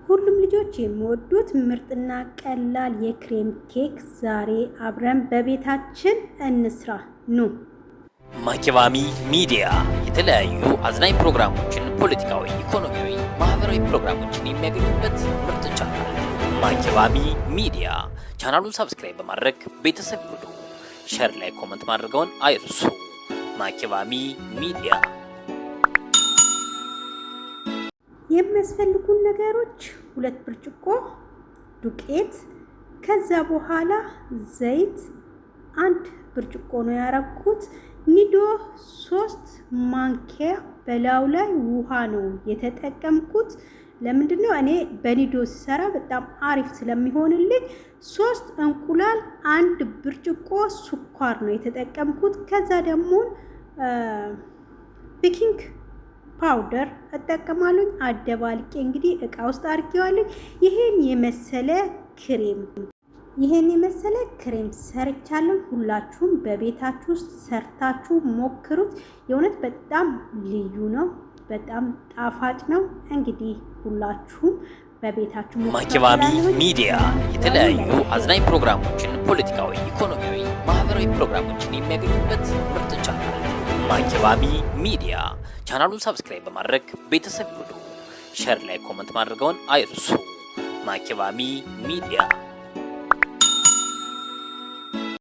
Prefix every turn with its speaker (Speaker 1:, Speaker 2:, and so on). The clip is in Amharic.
Speaker 1: ሁሉም ልጆች የሚወዱት ምርጥና ቀላል የክሬም ኬክ ዛሬ አብረን በቤታችን እንስራ። ኑ
Speaker 2: ማኪባሚ ሚዲያ የተለያዩ አዝናኝ ፕሮግራሞችን፣ ፖለቲካዊ፣ ኢኮኖሚያዊ፣ ማህበራዊ ፕሮግራሞችን የሚያገኙበት ምርጥ ቻናል ማኪባሚ ሚዲያ። ቻናሉን ሰብስክራይብ በማድረግ ቤተሰብ ይሁኑ። ሼር ላይ ኮሜንት ማድረጋውን አይርሱ። ማኪባሚ ሚዲያ።
Speaker 1: የሚያስፈልጉን ነገሮች 2 ብርጭቆ ዱቄት፣ ከዛ በኋላ ዘይት 1 ብርጭቆ ነው ያረኩት። ኒዶ 3 ማንኪያ፣ በላው ላይ ውሃ ነው የተጠቀምኩት። ለምንድነው እኔ በኒዶ ሲሰራ በጣም አሪፍ ስለሚሆንልኝ። 3 እንቁላል፣ 1 ብርጭቆ ስኳር ነው የተጠቀምኩት። ከዛ ደግሞ ቤኪንግ ፓውደር እጠቀማለሁ። አደባልቄ እንግዲህ እቃ ውስጥ አድርጌዋለሁ። ይሄን የመሰለ ክሬም ሰርቻለሁ። ሁላችሁም በቤታችሁ ውስጥ ሰርታችሁ ሞክሩት። የእውነት በጣም ልዩ ነው፣ በጣም ጣፋጭ ነው። እንግዲህ ሁላችሁም በቤታችሁ ሞክሩት።
Speaker 2: ማኪባሚ ሚዲያ የተለያዩ አዝናኝ ፕሮግራሞችን፣ ፖለቲካዊ፣ ኢኮኖሚያዊ፣ ማህበራዊ ፕሮግራሞችን የሚያገኙበት ምርጥ ቻናል ማኪባሚ ሚዲያ። ቻናሉን ሰብስክራይብ በማድረግ ቤተሰብ ይሁኑ። ሼር ላይ ኮሜንት ማድረጋውን አይርሱ። ማኪባሚ ሚዲያ